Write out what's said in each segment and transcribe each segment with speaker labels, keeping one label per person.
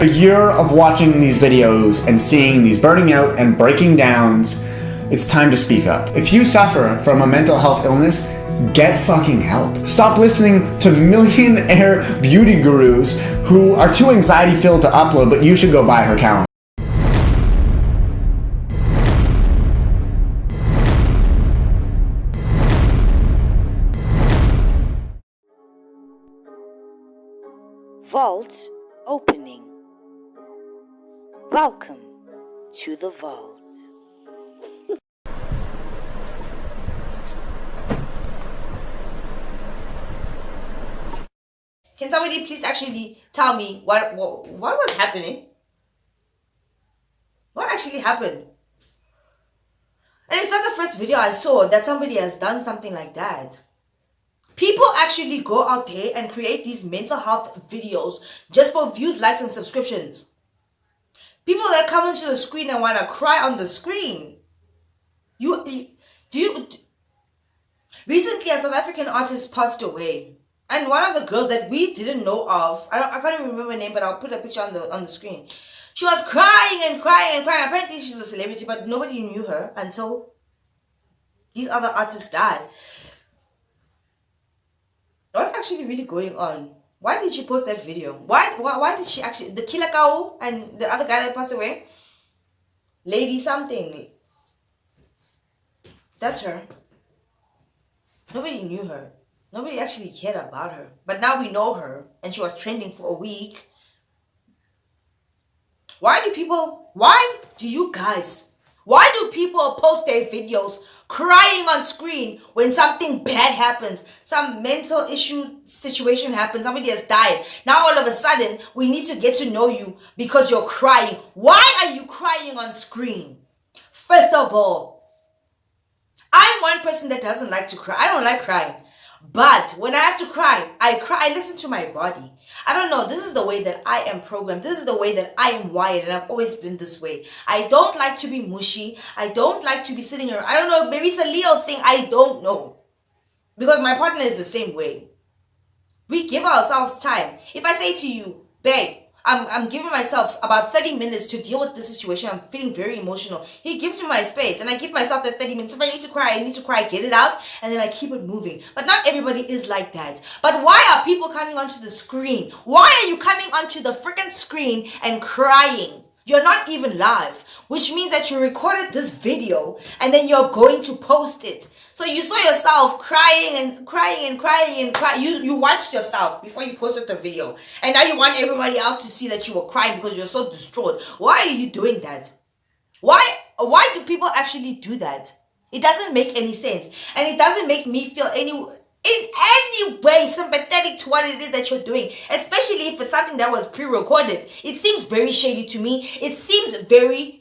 Speaker 1: A year of watching these videos and seeing these burning out and breaking downs, it's time to speak up. If you suffer from a mental health illness, get fucking help. Stop listening to millionaire beauty gurus who are too anxiety filled to upload, but you should go buy her calendar.
Speaker 2: Vault opening. Welcome to the vault.
Speaker 3: Can somebody please actually tell me what was happening? What actually happened? And it's not the first video I saw that somebody has done something like that. People actually go out there and create these mental health videos just for views, likes, and subscriptions. People that come onto the screen and want to cry on the screen. Recently, a South African artist passed away. And one of the girls that we didn't know of, I can't even remember her name, but I'll put a picture on the screen. She was crying and crying and crying. Apparently, she's a celebrity, but nobody knew her until these other artists died. What's actually really going on? Why did she post that video? Why did she actually... The Killer Cow and the other guy that passed away? Lady something. That's her. Nobody knew her. Nobody actually cared about her. But now we know her. And she was trending for a week. Why do people post their videos crying on screen when something bad happens? Some mental issue situation happens. Somebody has died. Now all of a sudden, we need to get to know you because you're crying. Why are you crying on screen? First of all, I'm one person that doesn't like to cry. I don't like crying. But when I have to cry, I listen to my body. I don't know. This is the way that I am programmed. This is the way that I am wired, and I've always been this way. I don't like to be mushy. I don't like to be sitting around. I don't know. Maybe it's a Leo thing. I don't know. Because my partner is the same way. We give ourselves time. If I say to you, babe, I'm giving myself about 30 minutes to deal with this situation. I'm feeling very emotional. He gives me my space, and I give myself that 30 minutes. If I need to cry, get it out, and then I keep it moving. But not everybody is like that. But why are people coming onto the screen? Why are you coming onto the freaking screen and crying? You're not even live, which means that you recorded this video, and then you're going to post it. So you saw yourself crying and crying and crying and crying. You watched yourself before you posted the video. And now you want everybody else to see that you were crying because you're so distraught. Why are you doing that? Why do people actually do that? It doesn't make any sense. And it doesn't make me feel in any way sympathetic to what it is that you're doing. Especially if it's something that was pre-recorded. It seems very shady to me. It seems very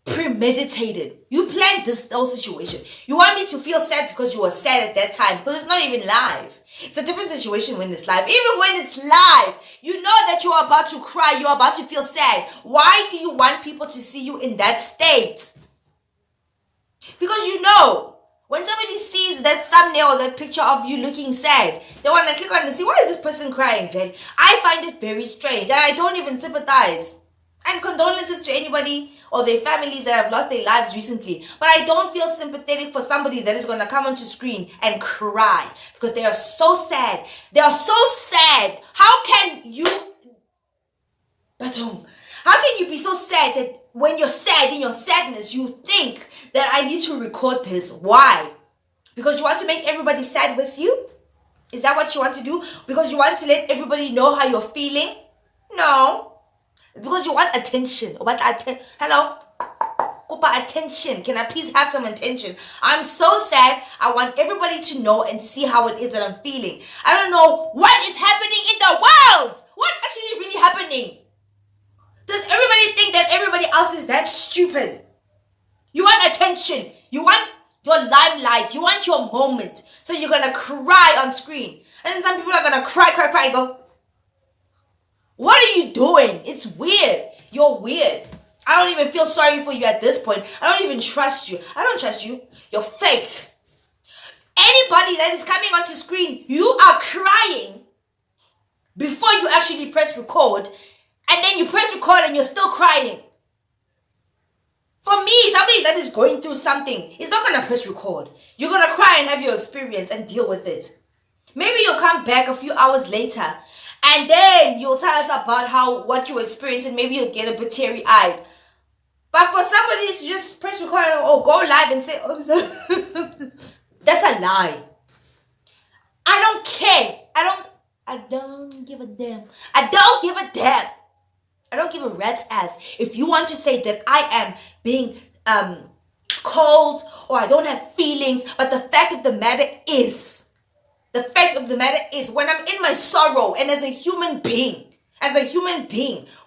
Speaker 3: premeditated. You planned this whole situation. You want me to feel sad because you were sad at that time, because it's not even live. It's a different situation when it's live. Even when it's live, you know that you're about to cry, you're about to feel sad. Why do you want people to see you in that state? Because you know, when somebody sees that thumbnail, that picture of you looking sad, they want to click on it and see, why is this person crying? I find it very strange, and I don't even sympathize. And condolences to anybody or their families that have lost their lives recently. But I don't feel sympathetic for somebody that is going to come onto screen and cry because they are so sad. They are so sad. How can you be so sad that when you're sad, in your sadness, you think that I need to record this? Why? Because you want to make everybody sad with you? Is that what you want to do? Because you want to let everybody know how you're feeling? No. Because you want attention. Hello? Kupa attention. Can I please have some attention? I'm so sad. I want everybody to know and see how it is that I'm feeling. I don't know what is happening in the world. What's actually really happening? Does everybody think that everybody else is that stupid? You want attention. You want your limelight. You want your moment. So you're going to cry on screen. And then some people are going to cry, go, what are you doing? It's weird. You're weird. I don't even feel sorry for you at this point. I don't even trust you. I don't trust you. You're fake. Anybody that is coming onto screen, you are crying before you actually press record, and then you press record and you're still crying. For me, somebody that is going through something is not going to press record. You're going to cry and have your experience and deal with it. Maybe you'll come back a few hours later and then you'll tell us about what you experienced, and maybe you'll get a bit teary-eyed. But for somebody to just press record or go live and say, oh, that's a lie. I don't care. I don't give a damn. I don't give a damn. I don't give a rat's ass. If you want to say that I am being cold or I don't have feelings, but the fact of the matter is, when I'm in my sorrow, and as a human being,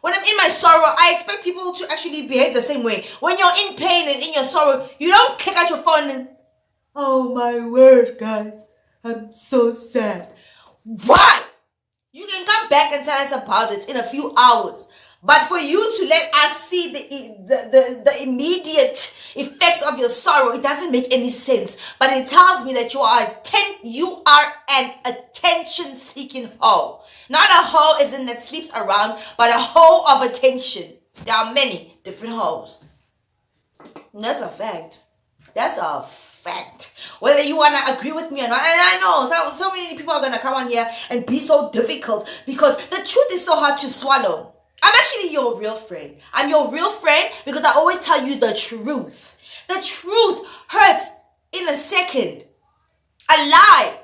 Speaker 3: when I'm in my sorrow, I expect people to actually behave the same way. When you're in pain and in your sorrow, you don't click out your phone and, oh my word, guys, I'm so sad. Why? You can come back and tell us about it in a few hours. But for you to let us see the immediate effects of your sorrow, it doesn't make any sense. But it tells me that you are an attention-seeking hoe. Not a hoe as in that sleeps around, but a hoe of attention. There are many different hoes. And that's a fact. That's a fact. Whether you want to agree with me or not. And I know so many people are going to come on here and be so difficult because the truth is so hard to swallow. I'm actually your real friend. I'm your real friend because I always tell you the truth. The truth hurts in a second. A lie,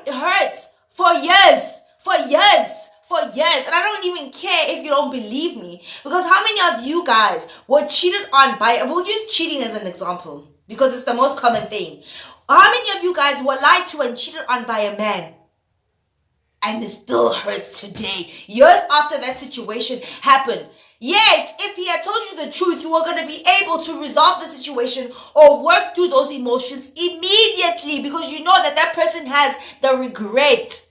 Speaker 3: it hurts for years. And I don't even care if you don't believe me. Because how many of you guys were cheated on by, we'll use cheating as an example because it's the most common thing. How many of you guys were lied to and cheated on by a man? And it still hurts today, years after that situation happened. Yet, if he had told you the truth, you were going to be able to resolve the situation or work through those emotions immediately because you know that person has the regret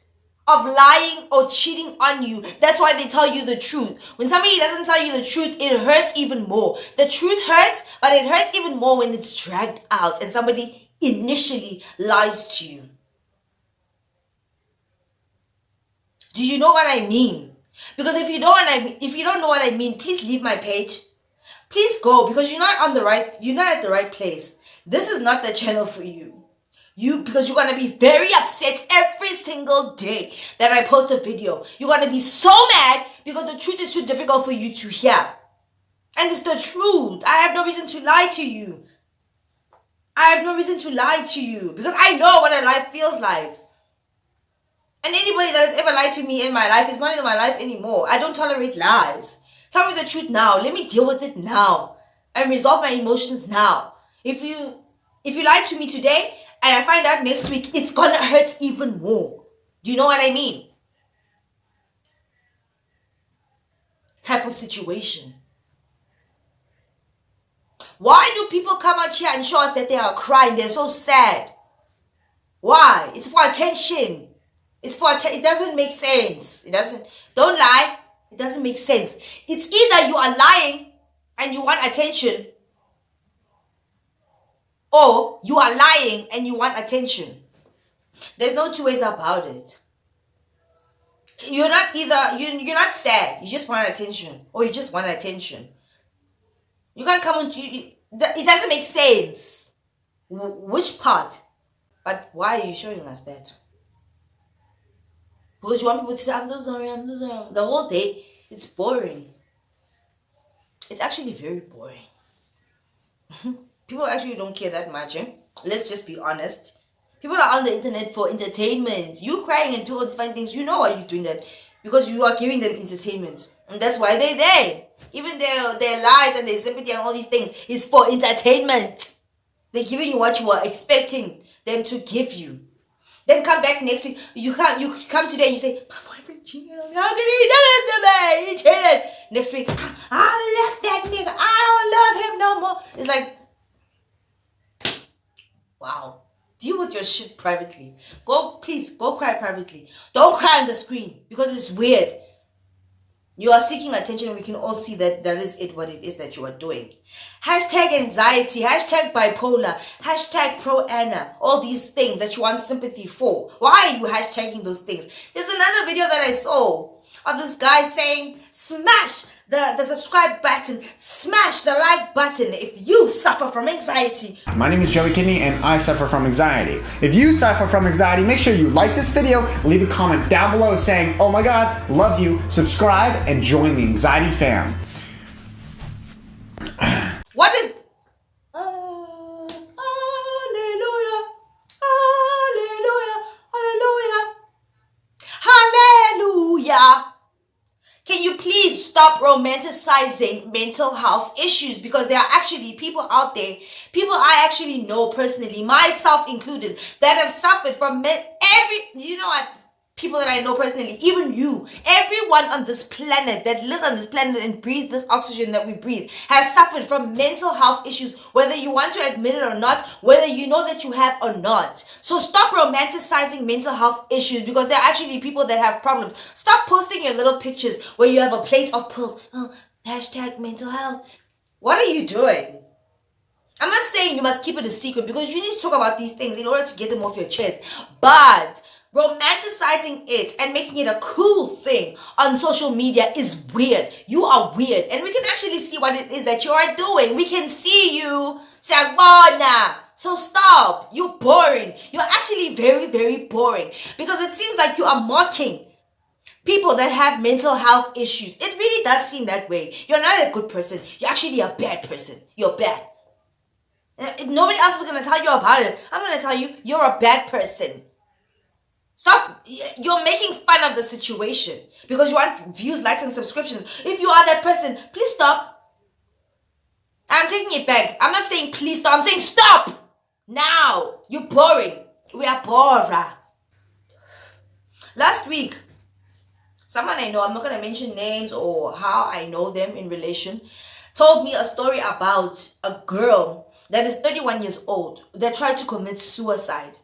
Speaker 3: of lying or cheating on you. That's why they tell you the truth. When somebody doesn't tell you the truth, it hurts even more. The truth hurts, but it hurts even more when it's dragged out and somebody initially lies to you. Do you know what I mean? Because if you don't know what I mean, please leave my page. Please go because you're not at the right place. This is not the channel for you. Because you're gonna be very upset every single day that I post a video. You're gonna be so mad because the truth is too difficult for you to hear. And it's the truth. I have no reason to lie to you. Because I know what a lie feels like. And anybody that has ever lied to me in my life is not in my life anymore. I don't tolerate lies. Tell me the truth now. Let me deal with it now. And resolve my emotions now. If you lied to me today and I find out next week, it's gonna hurt even more. Do you know what I mean? Type of situation. Why do people come out here and show us that they are crying? They're so sad. Why? It's for attention. It doesn't make sense. Don't lie. It doesn't make sense. It's either you are lying and you want attention, or you are lying and you want attention. There's no two ways about it. You're not not sad. You just want attention, or you just want attention. You can't come on to it doesn't make sense. Which part? But why are you showing us that? Because you want people to say, I'm so sorry. The whole day, it's boring. It's actually very boring. People actually don't care that much. Let's just be honest. People are on the internet for entertainment. You crying and doing all these fine things, you know why you're doing that. Because you are giving them entertainment. And that's why they're there. Even their lies and their sympathy and all these things is for entertainment. They're giving you what you are expecting them to give you. Then come back next week. You come today and you say, my boyfriend cheated on me. How can he do this to me? He cheated. Next week, I left that nigga. I don't love him no more. It's like, wow. Deal with your shit privately. Please go cry privately. Don't cry on the screen because it's weird. You are seeking attention, and we can all see that that is it, what it is that you are doing. Hashtag anxiety, hashtag bipolar, hashtag pro Anna, all these things that you want sympathy for. Why are you hashtagging those things? There's another video that I saw of this guy saying, smash the subscribe button, smash the like button if you suffer from anxiety.
Speaker 1: My name is Joey Kidney and I suffer from anxiety. If you suffer from anxiety, make sure you like this video, leave a comment down below saying, oh my god, love you, subscribe, and join the anxiety fam.
Speaker 3: What is... Hallelujah, hallelujah, hallelujah, hallelujah. Can you please stop romanticizing mental health issues? Because there are actually people out there, people I actually know personally, myself included, that have suffered from people that I know personally, even you, everyone on this planet that lives on this planet and breathes this oxygen that we breathe has suffered from mental health issues, whether you want to admit it or not, whether you know that you have or not. So stop romanticizing mental health issues, because there are actually people that have problems. Stop posting your little pictures where you have a plate of pills. Oh, hashtag mental health. What are you doing? I'm not saying you must keep it a secret, because you need to talk about these things in order to get them off your chest. But romanticizing it and making it a cool thing on social media is weird. You are weird. And we can actually see what it is that you are doing. We can see you. Sagbona. So stop. You're boring. You're actually very, very boring. Because it seems like you are mocking people that have mental health issues. It really does seem that way. You're not a good person. You're actually a bad person. You're bad. Nobody else is going to tell you about it. I'm going to tell you, you're a bad person. Stop. You're making fun of the situation because you want views, likes, and subscriptions. If you are that person, please stop. I'm taking it back. I'm not saying please stop. I'm saying stop. Now. You're boring. We are bored. Last week, someone I know, I'm not going to mention names or how I know them in relation, told me a story about a girl that is 31 years old that tried to commit suicide.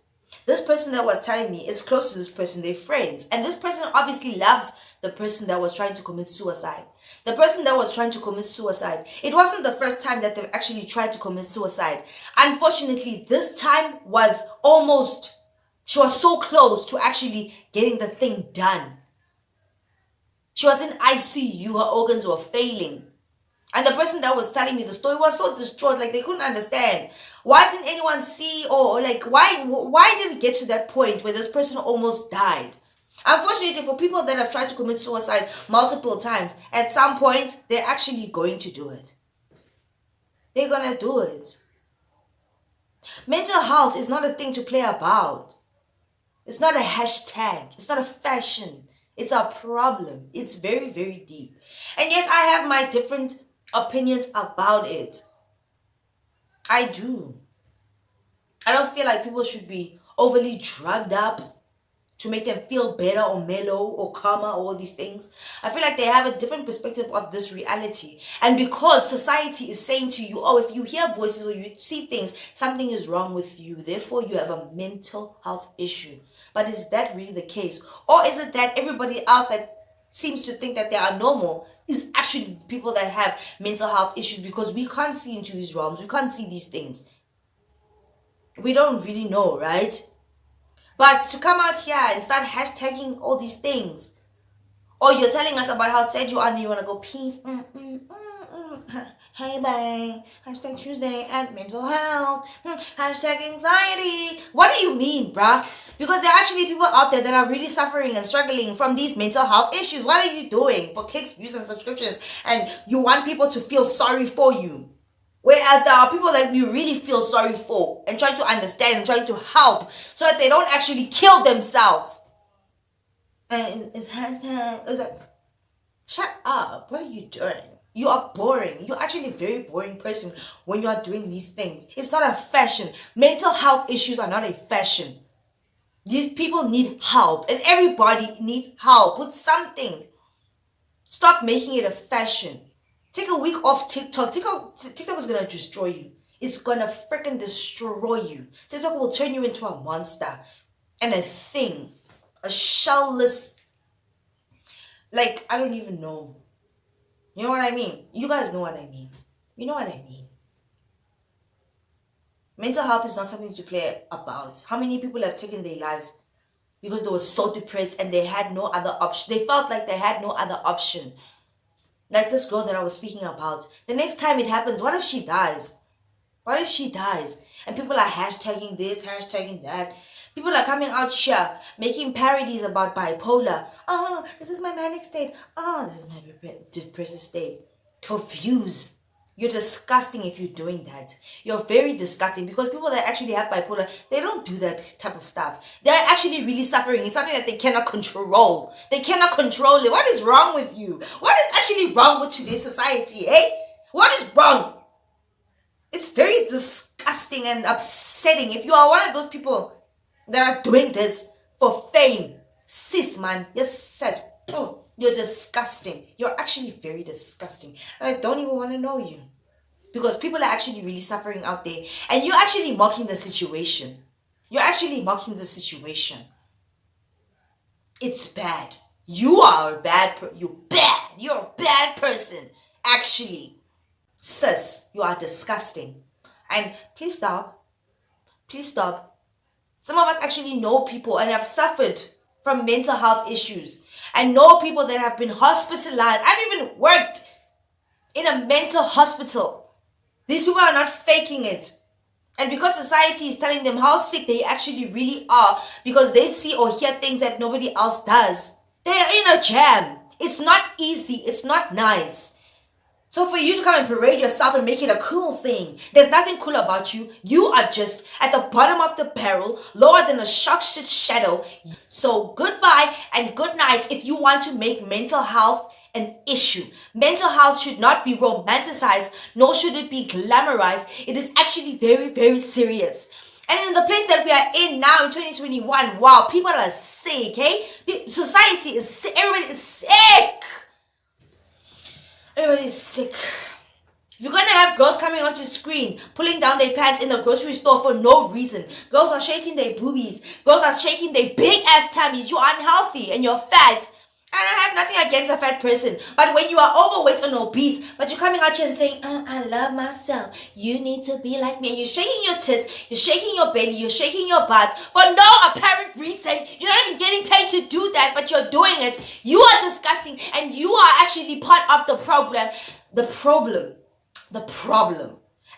Speaker 3: This person that was telling me is close to this person. They're friends. And this person obviously loves the person that was trying to commit suicide. The person that was trying to commit suicide, it wasn't the first time that they've actually tried to commit suicide. Unfortunately, this time was she was so close to actually getting the thing done. She was in ICU. Her organs were failing. And the person that was telling me the story was so distraught, like they couldn't understand. Why didn't anyone see, or like why did it get to that point where this person almost died? Unfortunately, for people that have tried to commit suicide multiple times, at some point, they're actually going to do it. They're going to do it. Mental health is not a thing to play about. It's not a hashtag. It's not a fashion. It's a problem. It's very, very deep. And yes, I have my different opinions about it. I do. I don't feel like people should be overly drugged up to make them feel better or mellow or calmer or all these things. I feel like they have a different perspective of this reality. And because society is saying to you, oh, if you hear voices or you see things, something is wrong with you. Therefore, you have a mental health issue. But is that really the case? Or is it that everybody else that seems to think that they are normal is actually people that have mental health issues, because we can't see into these realms. We can't see these things. We don't really know, right? But to come out here and start hashtagging all these things, or you're telling us about how sad you are and you want to go, peace, hey bang, hashtag Tuesday and mental health, hashtag anxiety. What do you mean, bruh? Because there are actually people out there that are really suffering and struggling from these mental health issues. What are you doing for clicks, views, and subscriptions? And you want people to feel sorry for you. Whereas there are people that we really feel sorry for and try to understand and try to help so that they don't actually kill themselves. And it's like, shut up. What are you doing? You are boring. You're actually a very boring person when you are doing these things. It's not a fashion. Mental health issues are not a fashion. These people need help, and everybody needs help with something. Stop making it a fashion. Take a week off TikTok. TikTok is going to destroy you. It's going to freaking destroy you. TikTok will turn you into a monster and a thing. A shellless Like, I don't even know. You know what I mean? You guys know what I mean. You know what I mean. Mental health is not something to play about. How many people have taken their lives because they were so depressed and they had no other option? They felt like they had no other option. Like this girl that I was speaking about. The next time it happens, what if she dies? What if she dies? And people are hashtagging this, hashtagging that. People are coming out here making parodies about bipolar. Oh, this is my manic state. Oh, this is my depressive state. Confused. You're disgusting if you're doing that. You're very disgusting because people that actually have bipolar, they don't do that type of stuff. They're actually really suffering. It's something that they cannot control. They cannot control it. What is wrong with you? What is actually wrong with today's society, eh? What is wrong? It's very disgusting and upsetting. If you are one of those people that are doing this for fame, sis, man, yes, sis, you're disgusting. You're actually very disgusting. I don't even want to know you. Because people are actually really suffering out there. And you're actually mocking the situation. You're actually mocking the situation. It's bad. You are a bad you're bad. You're a bad person. Actually. Sis, you are disgusting. And please stop. Please stop. Some of us actually know people and have suffered from mental health issues. And know people that have been hospitalized. I've even worked in a mental hospital. These people are not faking it. And because society is telling them how sick they actually really are, because they see or hear things that nobody else does, they are in a jam. It's not easy. It's not nice. So for you to come and parade yourself and make it a cool thing, there's nothing cool about you. You are just at the bottom of the barrel, lower than a shark shit shadow. So goodbye and good night if you want to make mental health an issue. Mental health should not be romanticized, nor should it be glamorized. It is actually very, very serious. And in the place that we are in now in 2021, wow, people are sick, eh? Society is sick. Everybody is sick. Everybody is sick. If you're gonna have girls coming onto screen, pulling down their pants in the grocery store for no reason, girls are shaking their boobies, girls are shaking their big ass tummies, you're unhealthy and you're fat. And I have nothing against a fat person, but when you are overweight and obese, but you're coming out here and saying, I love myself, you need to be like me, and you're shaking your tits, you're shaking your belly, you're shaking your butt for no apparent reason. You're not even getting paid to do that, but you're doing it. You are disgusting, and you are actually part of the problem.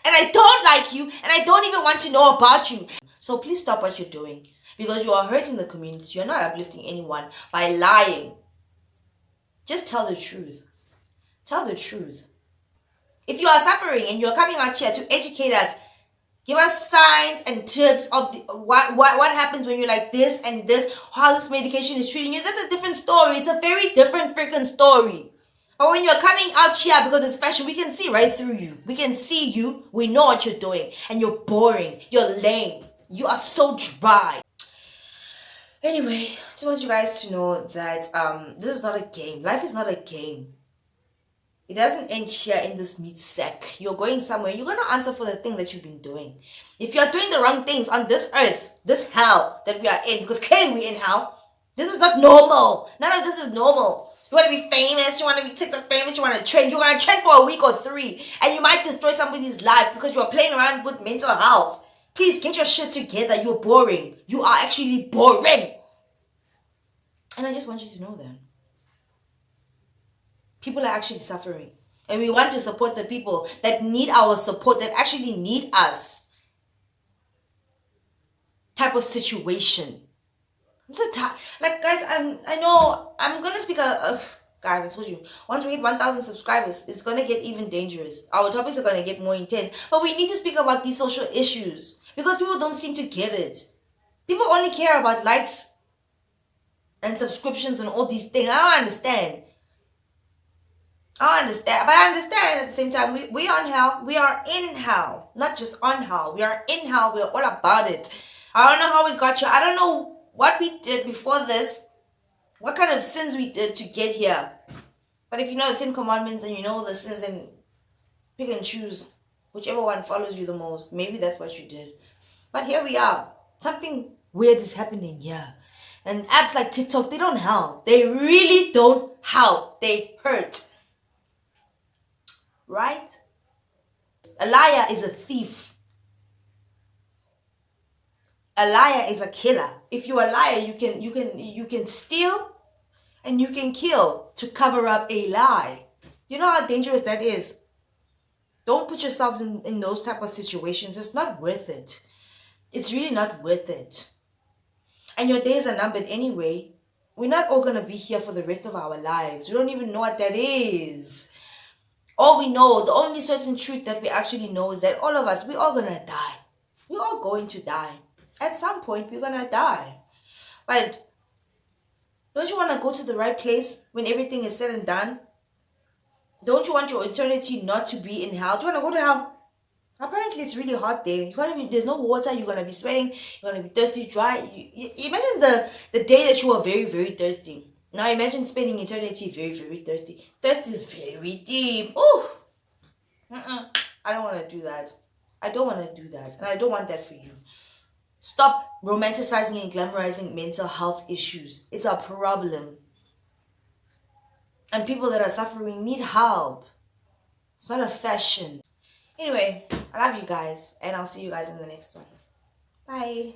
Speaker 3: And I don't like you, and I don't even want to know about you. So please stop what you're doing, because you are hurting the community. You're not uplifting anyone by lying. Just tell the truth. Tell the truth. If you are suffering and you're coming out here to educate us, give us signs and tips of what happens when you're like this and this, how this medication is treating you, that's a different story. It's a very different freaking story. But when you're coming out here because it's fashion, we can see right through you. We can see you. We know what you're doing. And you're boring. You're lame. You are so dry. Anyway, I just want you guys to know that this is not a game. Life is not a game. It doesn't end here in this meat sack. You're going somewhere. You're going to answer for the thing that you've been doing. If you're doing the wrong things on this earth, this hell that we are in, because clearly we're in hell, this is not normal. None of this is normal. You want to be famous, you want to be TikTok famous, you want to trend. You're going to trend for a week or 3. And you might destroy somebody's life because you're playing around with mental health. Please get your shit together. You're boring. You are actually boring. And I just want you to know that. People are actually suffering. And we want to support the people that need our support, that actually need us. Type of situation. I'm so tired. Like, guys, I know I'm going to speak guys, I told you, once we hit 1,000 subscribers, it's going to get even dangerous. Our topics are going to get more intense. But we need to speak about these social issues because people don't seem to get it. People only care about likes and subscriptions and all these things. I don't understand. But I understand at the same time, we are in hell. We are in hell. Not just on hell. We are in hell. We are all about it. I don't know how we got here. I don't know what we did before this. What kind of sins we did to get here. But if you know the 10 commandments and you know the sins, then pick and choose whichever one follows you the most. Maybe that's what you did. But here we are. Something weird is happening here. And apps like TikTok, they don't help. They really don't help. They hurt. Right? A liar is a thief. A liar is a killer. If you're a liar, you can steal and you can kill to cover up a lie. You know how dangerous that is? Don't put yourselves in those type of situations. It's not worth it. It's really not worth it. And your days are numbered anyway. We're not all going to be here for the rest of our lives. We don't even know what that is. All we know, the only certain truth that we actually know is that all of us, we're all going to die. We're all going to die. At some point, we're going to die. But don't you want to go to the right place when everything is said and done? Don't you want your eternity not to be in hell? Do you want to go to hell? Apparently, it's really hot there. There's no water. You're going to be sweating. You're going to be thirsty, dry. You imagine the day that you are very, very thirsty. Now imagine spending eternity very, very thirsty. Thirst is very deep. Ooh. I don't want to do that. I don't want to do that. And I don't want that for you. Stop romanticizing and glamorizing mental health issues. It's a problem. And people that are suffering need help. It's not a fashion. Anyway, I love you guys. And I'll see you guys in the next one. Bye.